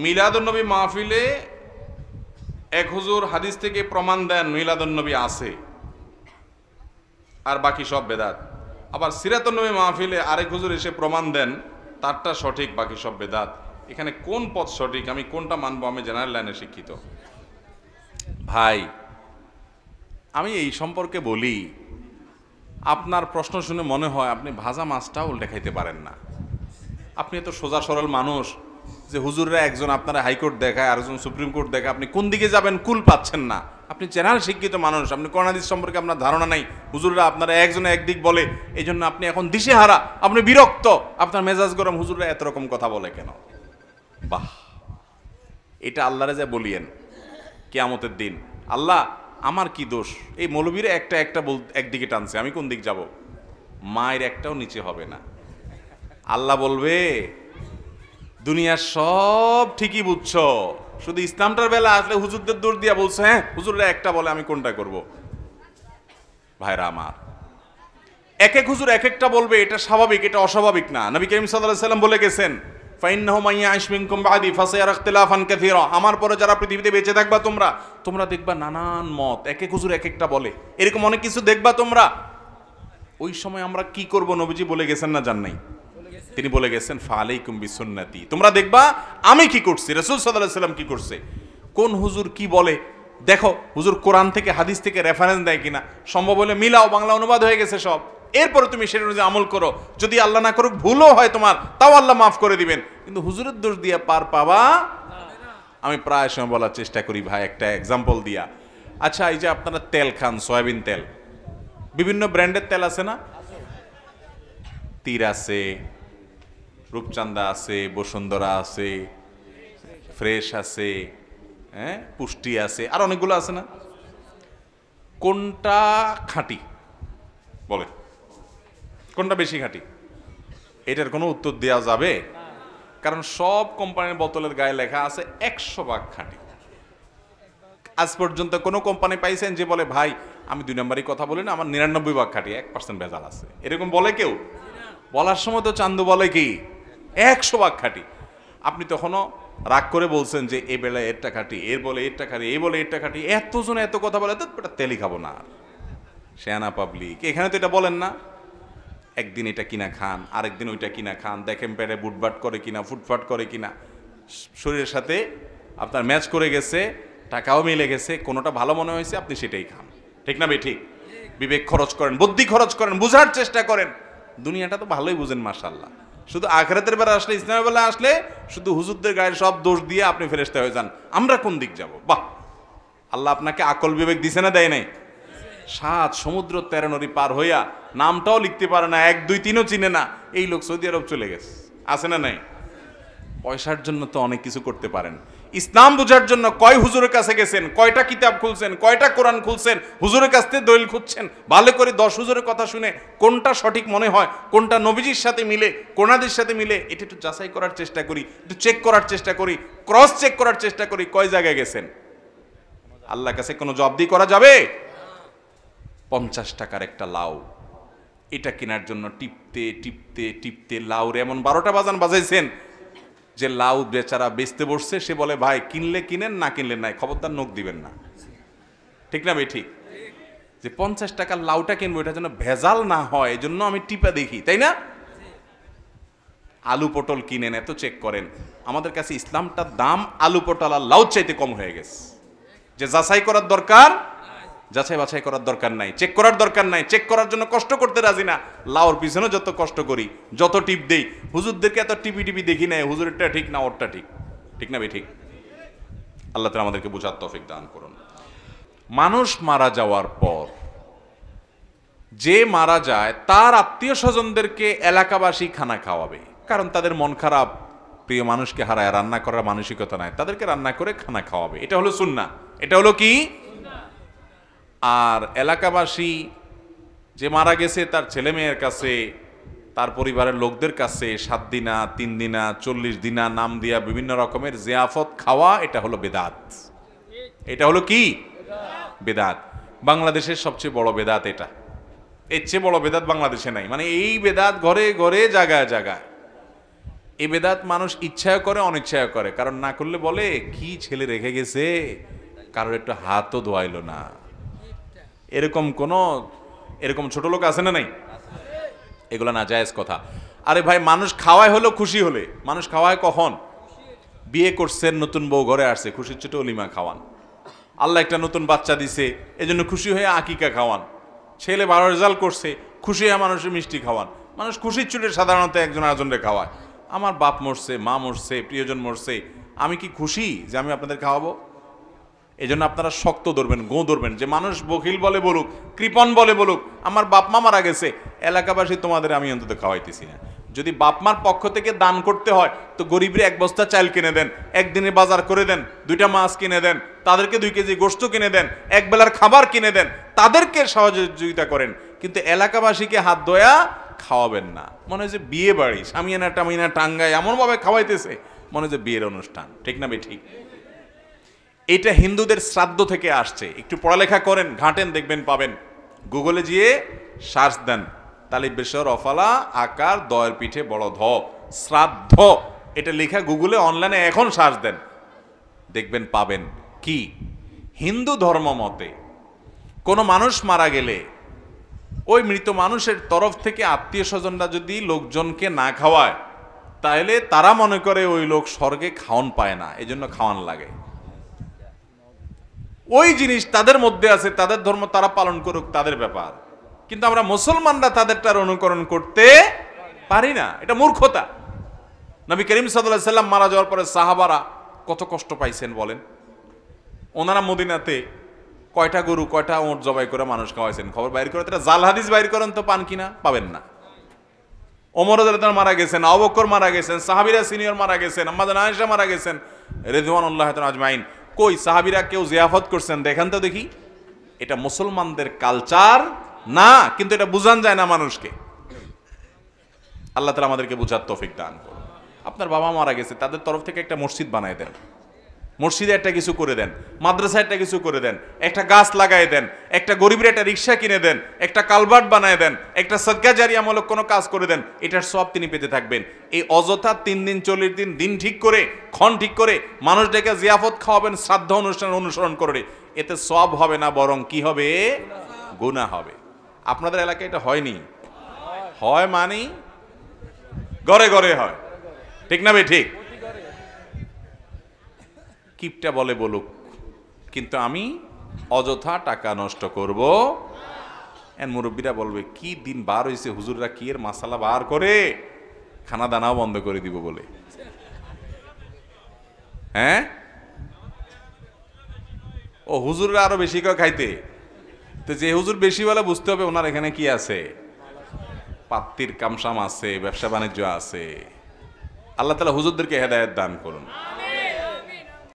মিলাদুন্নবী মাহফিলে এক হুজুর হাদিস থেকে প্রমাণ দেন মিলাদুন্নবী আছে আর বাকি সব বেদাত। আবার সিরাতুন্নবী মাহফিলে আরেক হুজুর এসে প্রমাণ দেন তারটা সঠিক, বাকি সব বেদাত। এখানে কোন পথ সঠিক, আমি কোনটা মানবো? আমি জেনারেল লাইনে শিক্ষিত ভাই, আমি এই সম্পর্কে বলি, আপনার প্রশ্ন শুনে মনে হয় আপনি ভাজা মাছটাও উল্টে খাইতে পারেন না। আপনি তো সোজা সরল মানুষ যে হুজুররা একজন আপনারা হাইকোর্ট দেখায় আর একজন সুপ্রিম কোর্ট দেখায়, আপনি কোন দিকে যাবেন কুল পাচ্ছেন না। আপনি জেনারেল শিক্ষিত মানুষ, আপনি কোরআন হাদিস সম্পর্কে আপনার ধারণা নাই। হুজুররা আপনারা একজনে একদিক বলে, এই জন্য আপনি এখন দিশেহারা, আপনি বিরক্ত, আপনার মেজাজ গরম, হুজুররা এত রকম কথা বলে কেন? বাহ, এটা আল্লাহরে যা বলিয়েন কিয়ামতের দিন, আল্লাহ আমার কি দোষ? এই মৌলবীরা একটা একটা একদিকে টানছে, আমি কোন দিক যাব? মায়ের একটাও নিচে হবে না। আল্লাহ বলবে দুনিয়ার সব ঠিকই বুঝছো, শুধু ইসলামটার বেলা আসলে হুজুরদের দোষ দিয়া বলছো, হ্যাঁ হুজুররা একটা বলে আমি কোনটা করব? ভাইরা আমার, এক এক হুজুর এক একটা বলবে, এটা স্বাভাবিক, এটা অস্বাভাবিক না। নবী করিম সাল্লাল্লাহু আলাইহি ওয়াসাল্লাম বলে গেছেন, ফাইন্নাহু মান ইয়াইশ মিনকুম বাদি ফাসায়ারা ইখতিলাফান কাসীরা, আমার পরে যারা পৃথিবীতে বেঁচে থাকবা তোমরা দেখবা নানান মত, এক এক হুজুর এক একটা বলে, এরকম অনেক কিছু দেখবা তোমরা। ওই সময় আমরা কি করব? নবীজি বলে গেছেন না, জান নাই? তিনি বলে গেছেন ফালাইকুম বিসুন্নতি, তোমরা দেখবা আমি কি করছি, রাসূল সাল্লাল্লাহু আলাইহি ওয়াসাল্লাম কি করছে। কোন হুজুর কি বলে দেখো, হুজুর কোরআন থেকে হাদিস থেকে রেফারেন্স দেয় কিনা, সম্ভব হলে মিলাও, বাংলা অনুবাদ হয়ে গেছে সব, এরপরে তুমি সেটা অনুযায়ী আমল করো। যদি আল্লাহ না করুক ভুলও হয় তোমার, তাও আল্লাহ মাফ করে দিবেন, কিন্তু হুজুরের দোষ দিয়ে পার পাবা। আমি প্রায় সময় বলার চেষ্টা করি ভাই, একটা এক্সাম্পল দিয়া। আচ্ছা, এই যে আপনারা তেল খান, সয়াবিন তেল, বিভিন্ন ব্র্যান্ডের তেল আছে না? তীর আছে, রূপচান্দা আছে, বসুন্ধরা আছে, ফ্রেশ আছে, হ্যাঁ পুষ্টি আছে, আর অনেকগুলো আছে না? কোনটা খাঁটি বলে? কোনটা বেশি খাঁটি? এটার কোনো উত্তর দেওয়া যাবে? কারণ সব কোম্পানির বোতলের গায়ে লেখা আছে 100% খাঁটি। আজ পর্যন্ত কোনো কোম্পানি পাইছেন যে বলে ভাই আমি 2 নম্বরই কথা বলি না, আমার 99% খাঁটি, 1% ভেজাল আছে? এরকম বলে কেউ? বলার সময় তো চান্দু বলে কি 100% খাঁটি। আপনি তখনও রাগ করে বলছেন যে এই বেলায় এরটা খাঁটি, এর বলে এরটা খাঁটি, এই বলে এরটা খাঁটি, এতজন এত কথা বলে, তো এটা তেলই খাবো না। শেয়ানা পাবলিক, এখানে তো এটা বলেন না। একদিন এটা কিনা খান, আরেকদিন ওইটা কিনা খান, দেখেন পেটে বুটবাট করে কিনা, ফুটফাট করে কিনা, শরীরের সাথে আপনার ম্যাচ করে গেছে, টাকাও মিলে গেছে, কোনোটা ভালো মনে হয়েছে আপনি সেটাই খান। ঠিক না ভাই? ঠিক। বিবেক খরচ করেন, বুদ্ধি খরচ করেন, বুঝার চেষ্টা করেন। দুনিয়াটা তো ভালোই বুঝেন মাশাআল্লাহ। শুধু আখিরাতের বেলা আসলে, ইসলামের বেলা আসলে শুধু হুজুরদের গায়ের সব দোষ দিয়ে আপনি ফেরেশতা হয়ে যান। আমরা কোন দিক যাব? বাহ, আল্লাহ আপনাকে আকল বিবেক দিছে না দেয় নাই? 7 সমুদ্র 13 নদী পার হইয়া নামটাও লিখতে পারে না, 1 2 3ও চিনে না, এই লোক সৌদি আরব চলে গেছে। আছে না নাই? পয়সার জন্য তো অনেক কিছু করতে পারেন। ইসলাম বোঝার জন্য কয় হুজুরের কাছে গেছেন, কয়টা কিতাব খুলছেন, কয়টা কোরআন খুলছেন, হুজুরের কাছ থেকে দলিল খুঁজছেন, ভালো করে 10 হুজুরের কথা শুনে কোনটা সঠিক মনে হয়, কোনটা নবীজির সাথে মিলে, কোরআনের সাথে মিলে, এটা একটু যাচাই করার চেষ্টা করি, একটু চেক করার চেষ্টা করি, ক্রস চেক করার চেষ্টা করি, কয় জায়গায় গেছেন। আল্লাহর কাছে কোনো জবাবদিহি করা যাবে? 50 টাকার একটা লাউ, এটা কেনার জন্য টিপতে টিপতে টিপতে লাউর এমন 12টা বাজান বাজাইছেন যে লাউ বেচারা বেচতে বসছে, সে বলে ভাই কিনলে কিনেন, না কিনলে নাই, খবরদার নখ দিবেন না। ঠিক না ভাই? ঠিক। যে 50 টাকার লাউটা কিনবো, এটা যেন ভেজাল না হয়, এই জন্য আমি টিপা দেখি, তাই না? আলু পটল কিনেন, এত চেক করেন। আমাদের কাছে ইসলামটার দাম আলু পটল আর লাউ চাইতে কম হয়ে গেছে। যে যাচাই করার দরকার, যাচাই বাছাই করার দরকার নাই, চেক করার দরকার নাই, চেক করার জন্য কষ্ট করতে রাজি না। লাউর পিছনে যত কষ্ট করি, যত টিপ দেই, হুজুরদেরকে এত টিপি টিপি দেখি না, হুজুরেরটা ঠিক না ওরটা ঠিক। ঠিক না ভাই? ঠিক। আল্লাহ তাআলা আমাদেরকে বুঝার তৌফিক দান করুন। মানুষ মারা যাওয়ার পর, যে মারা যায় তার আত্মীয় স্বজনদেরকে এলাকাবাসী খানা খাওয়াবে, কারণ তাদের মন খারাপ, প্রিয় মানুষকে হারায়, রান্না করার মানসিকতা নাই, তাদেরকে রান্না করে খানা খাওয়াবে। এটা হলো সুন্নাহ। এটা হলো কি? আর এলাকাবাসী যে মারা গেছে তার ছেলে মেয়ের কাছে, তার পরিবারের লোকদের কাছে 7 দিনা, 3 দিনা, 40 দিনা নাম দিয়া বিভিন্ন রকমের জিয়াফত খাওয়া, এটা হলো বেদাত। এটা হলো কি? বেদাত। বাংলাদেশের সবচেয়ে বড় বেদাত এটা। এর চেয়ে বড় বেদাত বাংলাদেশে নাই। মানে এই বেদাত ঘরে ঘরে, জায়গায় জায়গায়। এই বেদাত মানুষ ইচ্ছায় করে অনিচ্ছায় করে, কারণ না করলে বলে কি ছেলে রেখে গেছে, কারোর একটু হাতও ধোয়াইলো না। এরকম ছোট লোক আছে না নাই? এগুলো না জায়েজ কথা। আরে ভাই, মানুষ খাওয়ায় হলো খুশি হলে। মানুষ খাওয়ায় কখন? বিয়ে করছেন, নতুন বউ ঘরে আসছে, খুশির ছোট অলিমা খাওয়ান। আল্লাহ একটা নতুন বাচ্চা দিছে, এজন্য খুশি হয়ে আকিকা খাওয়ান। ছেলে ভালো রেজাল্ট করছে, খুশি হয়ে মানুষের মিষ্টি খাওয়ান। মানুষ খুশির চুটে সাধারণত একজন আরেকজনকে খাওয়ায়। আমার বাপ মরছে, মা মরছে, প্রিয়জন মরছে, আমি কি খুশি যে আমি আপনাদের খাওয়াবো? এই জন্য আপনারা শক্ত ধরবেন, গো ধরবেন, যে মানুষ বখিল বলে বলুক, কৃপণ বলে বলুক, আমার বাপ মা মারা গেছে, এলাকাবাসী তোমাদের আমি অন্তত খাওয়াইতেছি না। যদি বাপ মার পক্ষ থেকে দান করতে হয় তো গরিবের এক বস্তা চাল কিনে দেন, একদিনে বাজার করে দেন, 2টা মাছ কিনে দেন, তাদেরকে 2 কেজি গোশত কিনে দেন, এক বেলার খাবার কিনে দেন, তাদেরকে সহযোগিতা করেন। কিন্তু এলাকাবাসীকে হাত ধোয়া খাওয়াবেন না। মনে হয় যে বিয়ে বাড়ি, সামিয়ানা টামিয়ানা টাঙ্গায় এমনভাবে খাওয়াইতেছে, মনে হয় যে বিয়ের অনুষ্ঠান। ঠিক না ভাই? ঠিক। এটা হিন্দুদের শ্রাদ্ধ থেকে আসছে। একটু পড়ালেখা করেন, ঘাটেন, দেখবেন পাবেন। গুগলে গিয়ে সার্চ দেন, তালিব বেশর অফালা আকার দয়ের পিঠে বড় ধ শ্রাদ্ধ, এটা লেখা গুগলে অনলাইনে এখন সার্চ দেন, দেখবেন পাবেন। কি হিন্দু ধর্ম মতে কোনো মানুষ মারা গেলে ওই মৃত মানুষের তরফ থেকে আত্মীয় স্বজনরা যদি লোকজনকে না খাওয়ায়, তাহলে তারা মনে করে ওই লোক স্বর্গে খাওয়ান পায় না, এজন্য খাওয়ান লাগে। ওই জিনিস তাদের মধ্যে আছে, তাদের ধর্ম তারা পালন করুক, তাদের ব্যাপার। কিন্তু আমরা মুসলমানরা তাদেরটার অনুকরণ করতে পারি না, এটা মূর্খতা। নবী করিম সাল্লাল্লাহু আলাইহি সাল্লাম মারা যাওয়ার পরে সাহাবারা কত কষ্ট পাইছেন বলেন। ওনারা মদিনাতে কয়টা গরু, কয়টা ওঁট জবাই করে মানুষ খাওয়াইছেন, খবর বাইর করে। তারা জাল হাদিস বাইর করেন তো পান কিনা? পাবেন না। ওমর রাদিয়াল্লাহু মারা গেছেন, আবু বকর মারা গেছেন, সাহাবীরা সিনিয়র মারা গেছেন, আম্মা জান আয়েশা মারা গেছেন, রিদওয়ানুল্লাহি তাআলা আজমাইন। কই সাহাবীরা কেউ জিয়াফত করছেন? দেখান তো দেখি। এটা মুসলমানদের কালচার না, কিন্তু এটা বুঝান যায় না মানুষকে। আল্লাহ তাআলা আমাদেরকে বুঝার তৌফিক দান করুন। আপনার বাবা মারা গেছে, তাদের তরফ থেকে একটা মসজিদ বানায় দেন, মসজিদে একটা কিছু করে দেন, মাদ্রাসায় একটা কিছু করে দেন, একটা গাছ লাগাই দেন, একটা গরিবের একটা রিক্সা কিনে দেন, একটা কালভার্ট বানায় দেন, একটা সদকা জারিয়ামূলক কোনো কাজ করে দেন, এটার সব তিনি পেতে থাকবেন। এই অযথা 3 দিন 40 দিন দিন ঠিক করে, ক্ষণ ঠিক করে মানুষ ডেকে জিয়াফত খাওয়াবেন, শ্রাদ্ধ অনুষ্ঠান অনুসরণ করে, এতে সব হবে না, বরং কি হবে? গুনাহ হবে। আপনাদের এলাকায় এটা হয়নি? হয় মানে ঘরে ঘরে হয়। ঠিক না ভাই? ঠিক। কিপটা বলে বলুক, কিন্তু আমি অযথা টাকা নষ্ট করব। মুরব্বীরা বলবে কি দিন বার হয়েছে, হুজুররা কি এর মাসালা বার করে, খানা দানাও বন্ধ করে দিব বলে। হ্যাঁ, ও হুজুররা আরো বেশি করে খাইতে, তো যে হুজুর বেশি বলে বুঝতে হবে ওনার এখানে কি আছে, পাত্তির কামসাম আছে, ব্যবসা বাণিজ্য আছে। আল্লাহ তাআলা হুজুরদেরকে হেদায়েত দান করুন।